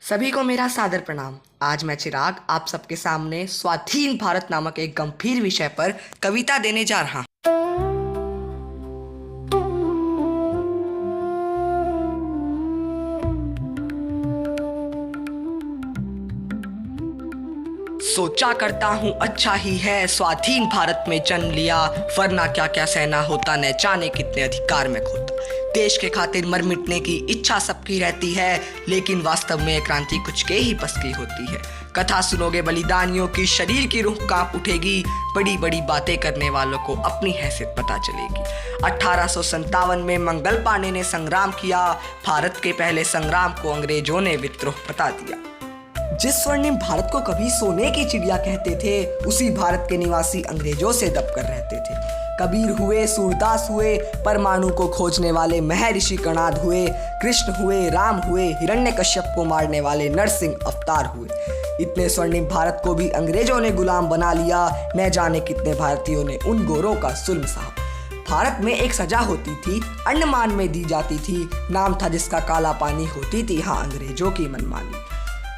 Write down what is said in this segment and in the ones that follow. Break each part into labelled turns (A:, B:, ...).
A: सभी को मेरा सादर प्रणाम। आज मैं चिराग आप सबके सामने स्वाधीन भारत नामक एक गंभीर विषय पर कविता देने जा रहा हूँ। सोचा करता हूँ अच्छा ही है स्वाधीन भारत में जन्म लिया, वरना क्या क्या सहना होता, न जाने कितने अधिकार में खोता। देश के खातिर मर मिटने की इच्छा सबकी रहती है, लेकिन वास्तव में क्रांति कुछ के ही बस की होती है। कथा सुनोगे बलिदानियों की, शरीर की रूह कांप उठेगी, बड़ी बड़ी बातें करने वालों को अपनी हैसियत पता चलेगी। 1857 में मंगल पांडे ने संग्राम किया, भारत के पहले संग्राम को अंग्रेजों ने विद्रोह बता दिया। जिस स्वर्णिम भारत को कभी सोने की चिड़िया कहते थे, उसी भारत के निवासी अंग्रेजों से दबकर रहते थे। कबीर हुए, सूरदास हुए, परमाणु को खोजने वाले महर्षि कणाद हुए, कृष्ण हुए, राम हुए, हिरण्यकश्यप को मारने वाले नरसिंह अवतार हुए। इतने स्वर्णिम भारत को भी अंग्रेजों ने गुलाम बना लिया, न जाने कितने भारतीयों ने उन गोरों का जुल्म सहा। भारत में एक सजा होती थी, अंडमान में दी जाती थी, नाम था जिसका काला पानी, होती थी हाँ अंग्रेजों की मनमानी।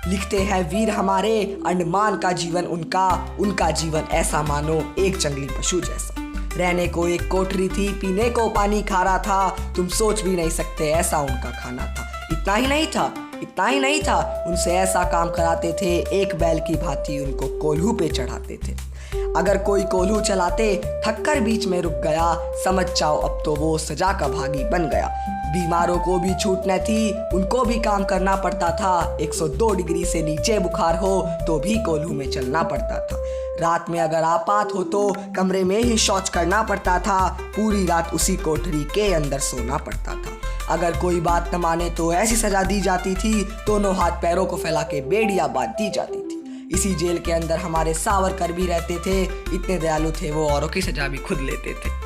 A: लिखते हैं वीर हमारे, अंडमान का जीवन उनका, उनका जीवन ऐसा मानो एक जंगली पशु जैसा। रहने को एक कोठरी थी, पीने को पानी खारा था, तुम सोच भी नहीं सकते ऐसा उनका खाना था। इतना ही नहीं था, उनसे ऐसा काम कराते थे, एक बैल की भांति उनको कोल्हू पे चढ़ाते थे। अगर कोई कोल्हू चलाते थककर बीच में रुक गया, समझ जाओ अब तो वो सजा का भागी बन गया। बीमारों को भी छूट न थी, उनको भी काम करना पड़ता था। 102 डिग्री से नीचे बुखार हो तो भी कोल्हू में चलना पड़ता था। रात में अगर आपात हो तो कमरे में ही शौच करना पड़ता था, पूरी रात उसी कोठरी के अंदर सोना पड़ता था। अगर कोई बात न माने तो ऐसी सजा दी जाती थी, दोनों हाथ पैरों को फैला के बेड़ियां बांध दी जाती थी। इसी जेल के अंदर हमारे सावरकर भी रहते थे, इतने दयालु थे वो औरों की सजा भी खुद लेते थे।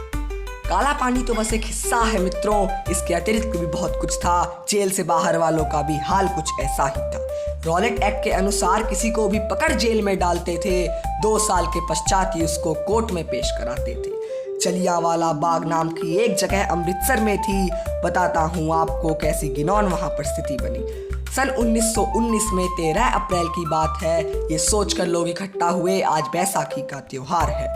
A: काला पानी तो बस एक हिस्सा है मित्रों, इसके अतिरिक्त भी बहुत कुछ था। जेल से बाहर वालों का भी हाल कुछ ऐसा ही था। रॉलेट एक्ट के अनुसार किसी को भी पकड़ जेल में डालते थे, 2 साल के पश्चात ही उसको कोर्ट में पेश कराते थे। जलियांवाला बाग नाम की एक जगह अमृतसर में थी, बताता हूँ आपको कैसी घिनौनी वहां पर स्थिति बनी। सन 1919 में 13 अप्रैल की बात है, ये सोचकर लोग इकट्ठा हुए आज बैसाखी का त्योहार है।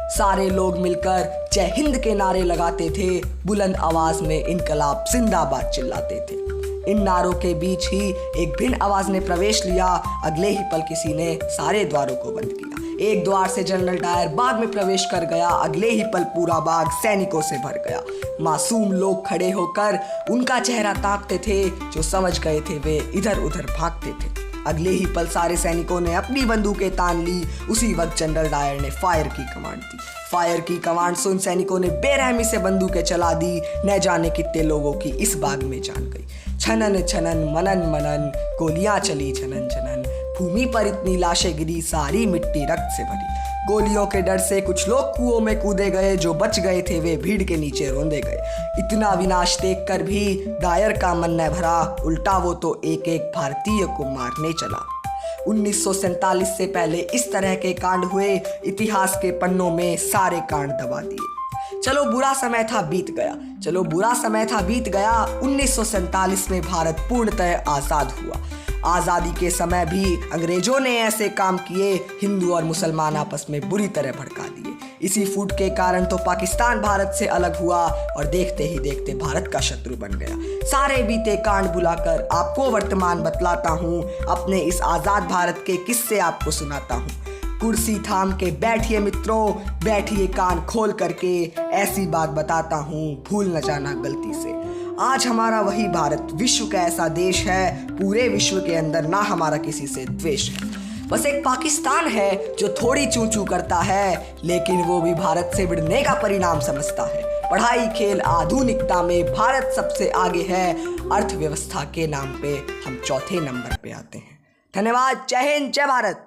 A: सारे लोग मिलकर जय हिंद के नारे लगाते थे, बुलंद आवाज में इनकलाब जिंदाबाद चिल्लाते थे। इन नारों के बीच ही एक भिन्न आवाज ने प्रवेश लिया, अगले ही पल किसी ने सारे द्वारों को बंद किया। एक द्वार से जनरल डायर बाग में प्रवेश कर गया, अगले ही पल पूरा बाग सैनिकों से भर गया। मासूम लोग खड़े होकर उनका चेहरा ताकते थे, जो समझ गए थे वे इधर उधर भागते थे। अगले ही पल सारे सैनिकों ने अपनी बंदूकें तान ली, उसी वक्त जनरल डायर ने फायर की कमांड दी। फायर की कमांड सुन सैनिकों ने बेरहमी से बंदूकें चला दी, न जाने कितने लोगों की इस बाग में जान गई। छनन छनन मनन मनन, गोलियां चली छनन छनन, भूमि पर इतनी लाशें गिरी, सारी मिट्टी रक्त से भरी। गोलियों के डर से कुछ लोग कुओं में कूदे गए, जो बच गए थे वे भीड़ के नीचे रोंदे गए। इतना विनाश देखकर भी डायर का मन न भरा, उल्टा वो तो एक एक भारतीय को मारने चला। 1947 से पहले इस तरह के कांड हुए, इतिहास के पन्नों में सारे कांड दबा दिए। चलो बुरा समय था बीत गया। 1947 में भारत पूर्णतः आजाद हुआ। आजादी के समय भी अंग्रेजों ने ऐसे काम किए, हिंदू और मुसलमान आपस में बुरी तरह भड़का दिए। इसी फूट के कारण तो पाकिस्तान भारत से अलग हुआ और देखते ही देखते भारत का शत्रु बन गया। सारे बीते कांड बुलाकर आपको वर्तमान बतलाता हूँ, अपने इस आजाद भारत के किस्से आपको सुनाता हूँ। कुर्सी थाम के बैठिए मित्रों, बैठिए कान खोल करके, ऐसी बात बताता हूँ भूल न जाना गलती से। आज हमारा वही भारत विश्व का ऐसा देश है, पूरे विश्व के अंदर ना हमारा किसी से द्वेष है। बस एक पाकिस्तान है जो थोड़ी चूं चूं करता है, लेकिन वो भी भारत से भिड़ने का परिणाम समझता है। पढ़ाई खेल आधुनिकता में भारत सबसे आगे है, अर्थव्यवस्था के नाम पे हम चौथे नंबर पे आते हैं। धन्यवाद। जय हिंद, जय भारत।